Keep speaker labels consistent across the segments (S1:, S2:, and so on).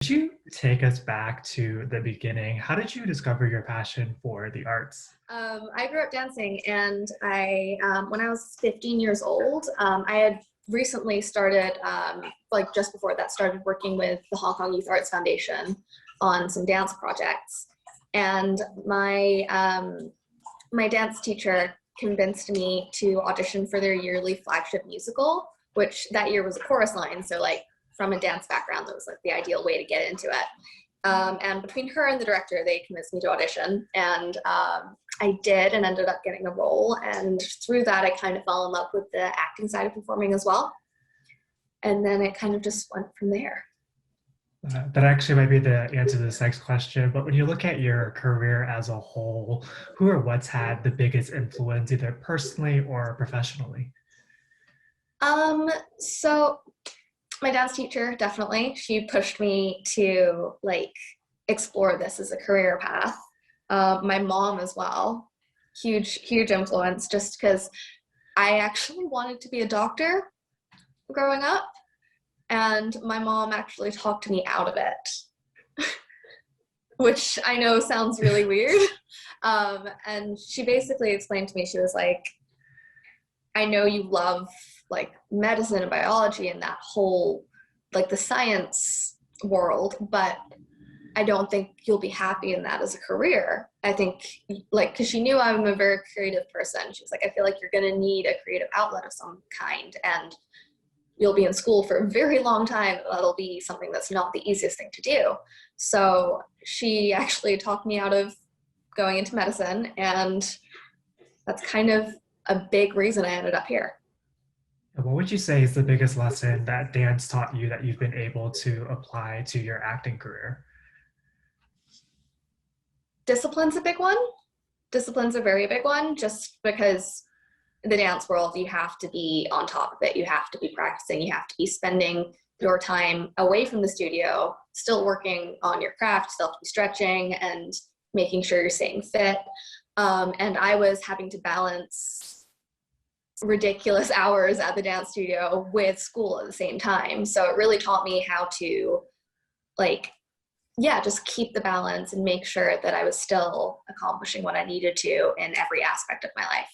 S1: Could you take us back to the beginning? How did you discover your passion for the arts?
S2: I grew up dancing, and when I was 15 years old, I had recently started, like just before that, started working with the Hong Kong Youth Arts Foundation on some dance projects. And my dance teacher convinced me to audition for their yearly flagship musical, which that year was a chorus line. So like from a dance background, that was like the ideal way to get into it. And between her and the director, they convinced me to audition, and I did, and ended up getting a role. And through that, I kind of fell in love with the acting side of performing as well. And then it kind of just went from there.
S1: That actually might be the answer to this next question. But when you look at your career as a whole, who or what's had the biggest influence, either personally or professionally?
S2: So my dance teacher, definitely, she pushed me to like explore this as a career path. My mom as well, huge influence, just because I actually wanted to be a doctor growing up, and my mom actually talked me out of it, which I know sounds really weird. And she basically explained to me, she was like, I know you love like medicine and biology and that whole like the science world, but I don't think you'll be happy in that as a career. I think like, cause she knew I'm a very creative person. She was like, I feel like you're going to need a creative outlet of some kind, and you'll be in school for a very long time. That'll be something that's not the easiest thing to do. So she actually talked me out of going into medicine, and that's kind of a big reason I ended up here.
S1: What would you say is the biggest lesson that dance taught you that you've been able to apply to your acting career?
S2: Discipline's a big one. Discipline's a very big one, just because the dance world, you have to be on top of it. You have to be practicing. You have to be spending your time away from the studio, still working on your craft, still have to be stretching and making sure you're staying fit. And I was having to balance ridiculous hours at the dance studio with school at the same time. So it really taught me how to like, yeah, just keep the balance and make sure that I was still accomplishing what I needed to in every aspect of my life.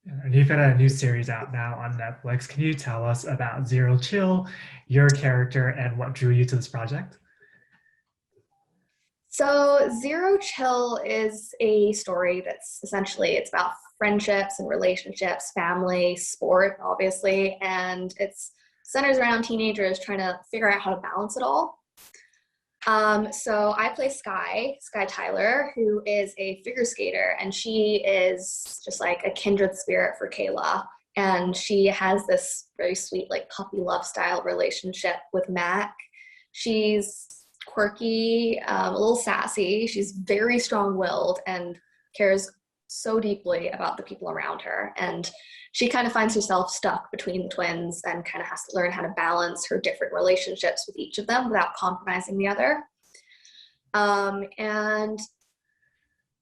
S1: And you've got a new series out now on Netflix. Can you tell us about Zero Chill, your character, and what drew you to this project?
S2: So Zero Chill is a story that's essentially, it's about friendships and relationships, family, sport, obviously, and it's centers around teenagers trying to figure out how to balance it all. So I play Sky Tyler, who is a figure skater, and she is just like a kindred spirit for Kayla. And she has this very sweet, like puppy love style relationship with Mac. She's quirky, a little sassy. She's very strong willed and cares so deeply about the people around her. And she kind of finds herself stuck between the twins and kind of has to learn how to balance her different relationships with each of them without compromising the other. And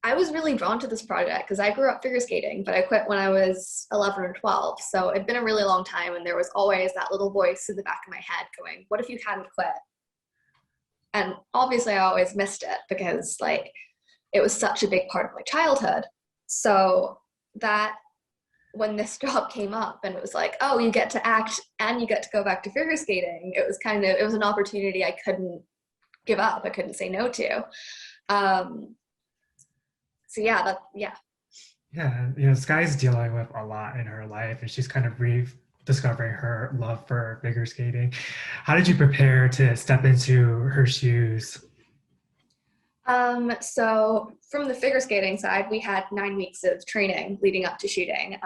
S2: I was really drawn to this project because I grew up figure skating, but I quit when I was 11 or 12. So it'd been a really long time, and there was always that little voice in the back of my head going, what if you hadn't quit? And obviously I always missed it because like it was such a big part of my childhood. So that when this job came up and it was like, oh, you get to act and you get to go back to figure skating, it was it was an opportunity I couldn't give up. I couldn't say no to. So yeah.
S1: Yeah, you know, Sky's dealing with a lot in her life, and she's kind of rediscovering her love for figure skating. How did you prepare to step into her shoes?
S2: So from the figure skating side, we had 9 weeks of training leading up to shooting.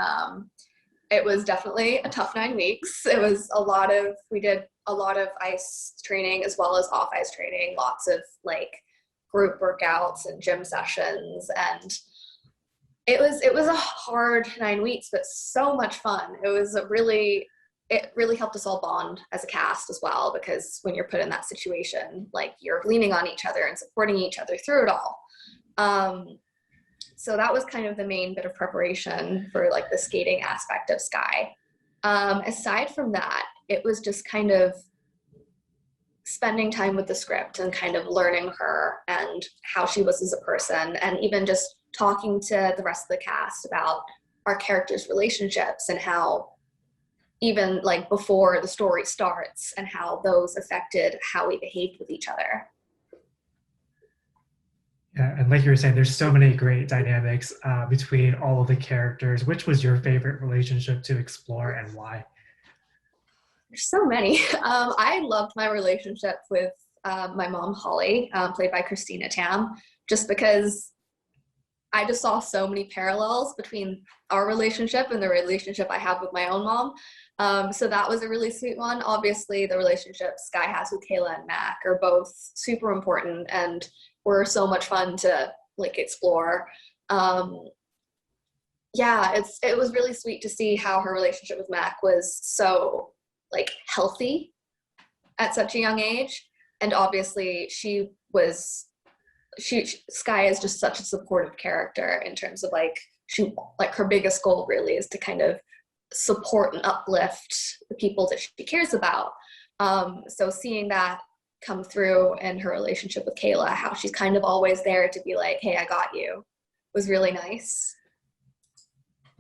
S2: It was definitely a tough 9 weeks. We did a lot of ice training as well as off ice training, lots of like group workouts and gym sessions. And it was a hard 9 weeks, but so much fun. It really helped us all bond as a cast as well, because when you're put in that situation, like you're leaning on each other and supporting each other through it all. So that was kind of the main bit of preparation for like the skating aspect of Sky. Aside from that, it was just kind of spending time with the script and kind of learning her and how she was as a person, and even just talking to the rest of the cast about our characters' relationships and how even like before the story starts and how those affected how we behaved with each other.
S1: Yeah, and like you were saying, there's so many great dynamics between all of the characters. Which was your favorite relationship to explore and why?
S2: There's so many. I loved my relationship with my mom, Holly, played by Christina Tam, just because I just saw so many parallels between our relationship and the relationship I have with my own mom. So that was a really sweet one. Obviously, the relationship Sky has with Kayla and Mac are both super important and were so much fun to like explore. Um, yeah, it was really sweet to see how her relationship with Mac was so like healthy at such a young age. And obviously she Sky is just such a supportive character in terms of like her biggest goal really is to kind of support and uplift the people that she cares about. So seeing that come through in her relationship with Kayla, how she's kind of always there to be like, hey, I got you, was really nice.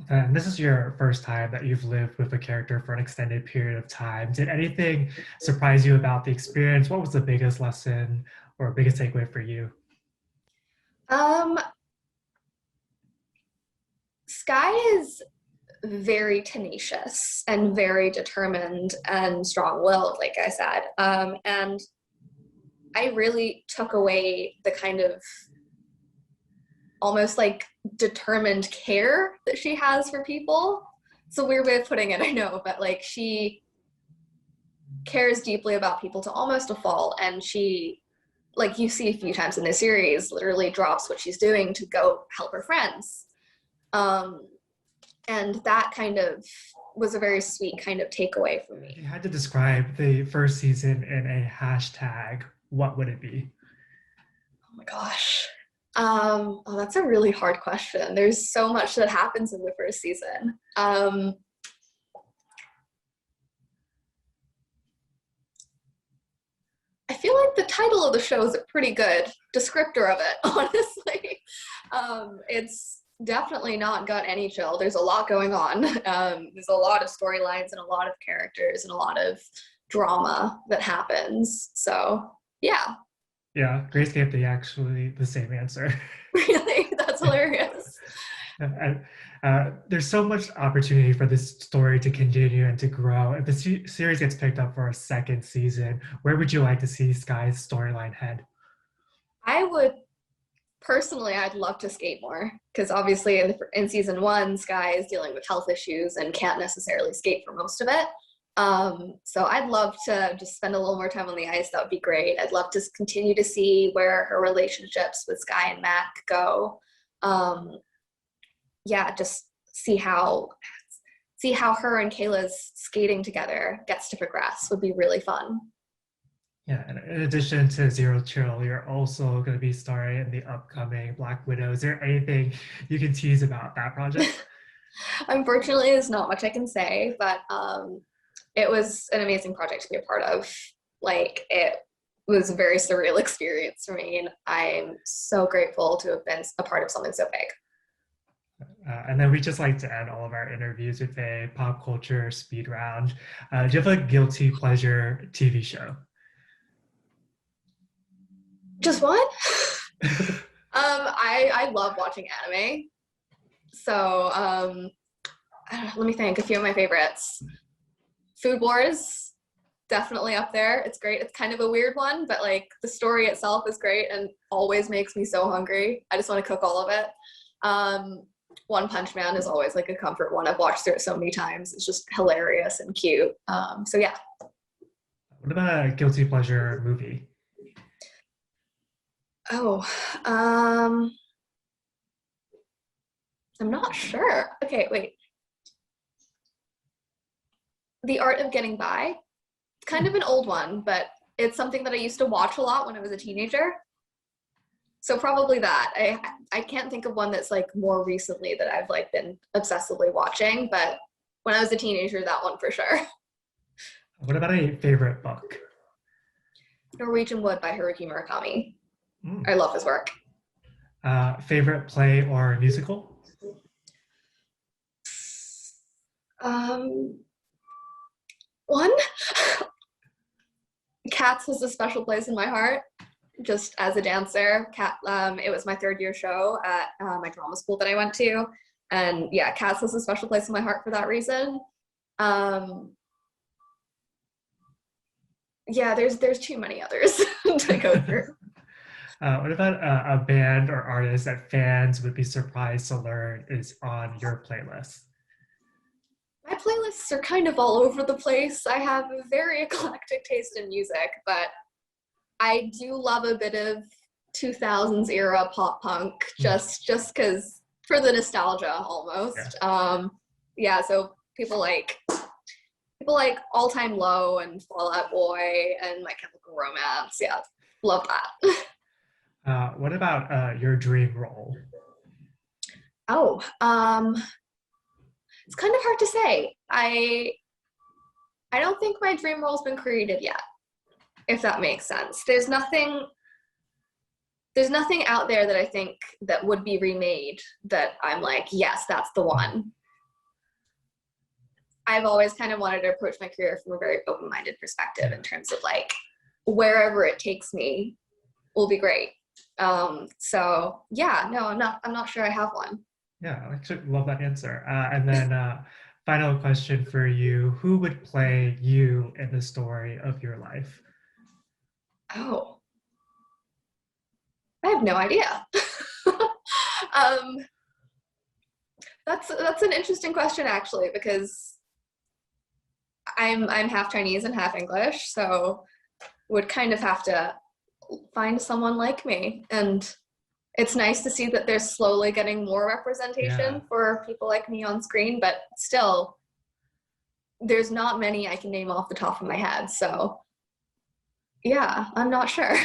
S1: And this is your first time that you've lived with a character for an extended period of time. Did anything surprise you about the experience? What was the biggest lesson or biggest takeaway for you?
S2: Um, Sky is very tenacious and very determined and strong-willed, like I said. And I really took away the kind of almost like determined care that she has for people. It's a weird way of putting it, I know, but like she cares deeply about people to almost a fault, and she, like you see a few times in the series, literally drops what she's doing to go help her friends. Um, and that kind of was a very sweet kind of takeaway for
S1: If
S2: me.
S1: you had to describe the first season in a hashtag, what would it be?
S2: Oh my gosh. Oh, that's a really hard question. There's so much that happens in the first season. I feel like the title of the show is a pretty good descriptor of it, honestly. It's definitely not got any chill. There's a lot going on. There's a lot of storylines and a lot of characters and a lot of drama that happens. So, yeah,
S1: Yeah, Grace gave the actually the same answer.
S2: really, that's hilarious.
S1: And, there's so much opportunity for this story to continue and to grow. If the series gets picked up for a second season, where would you like to see Sky's storyline head?
S2: I would personally, I'd love to skate more because obviously in season one, Sky is dealing with health issues and can't necessarily skate for most of it. So I'd love to just spend a little more time on the ice. That would be great. I'd love to continue to see where her relationships with Sky and Mac go. Um, yeah, just see how her and Kayla's skating together gets to progress would be really fun.
S1: Yeah, and in addition to Zero Chill, you're also going to be starring in the upcoming Black Widow. Is there anything you can tease about that project?
S2: Unfortunately, there's not much I can say, but it was an amazing project to be a part of. Like, it was a very surreal experience for me, and I'm so grateful to have been a part of something so big.
S1: And then we just like to end all of our interviews with a pop culture speed round. Do you have a guilty pleasure TV show?
S2: Just one? I love watching anime. So let me think. A few of my favorites. Food Wars, definitely up there. It's great. It's kind of a weird one, but like the story itself is great and always makes me so hungry. I just want to cook all of it. One Punch Man is always like a comfort one. I've watched through it so many times. It's just hilarious and cute. So yeah.
S1: What about a guilty pleasure movie?
S2: Oh, I'm not sure. Okay, wait. The Art of Getting By. It's kind of an old one, but it's something that I used to watch a lot when I was a teenager. So probably that. I can't think of one that's like more recently that I've like been obsessively watching, but when I was a teenager, that one for sure.
S1: What about a favorite book?
S2: Norwegian Wood by Haruki Murakami.
S1: Mm.
S2: I love his work.
S1: Favorite play or musical?
S2: Um, one, Cats has a special place in my heart. Just as a dancer, it was my third year show at my drama school that I went to, and yeah, Cats has a special place in my heart for that reason. Um, yeah, there's too many others to go through.
S1: What about a band or artist that fans would be surprised to learn is on your playlist?
S2: My playlists are kind of all over the place. I have a very eclectic taste in music, but I do love a bit of 2000s era pop punk,
S1: Mm.
S2: just because for the nostalgia
S1: Yeah.
S2: almost. Yeah, so people like All Time Low and Fall Out Boy and My Chemical Romance. Yeah, love that.
S1: What about your dream role?
S2: Oh, it's kind of hard to say. I don't think my dream role's been created yet, if that makes sense. There's nothing out there that I think that would be remade that I'm like, yes, that's the
S1: Mm.
S2: one. I've always kind of wanted to approach my career from a very open-minded perspective
S1: Yeah.
S2: in terms of like wherever it takes me will be great. So yeah, no, I'm not sure I have one.
S1: Yeah, I actually love that answer. And then final question for you. Who would play you in the story of your life?
S2: Oh, I have no idea. um, that's an interesting question actually because I'm half Chinese and half English, so would kind of have to find someone like me. And it's nice to see that there's slowly getting more
S1: Yeah.
S2: representation for people like me on screen, but still, there's not many I can name off the top of my head. So, yeah, I'm not sure.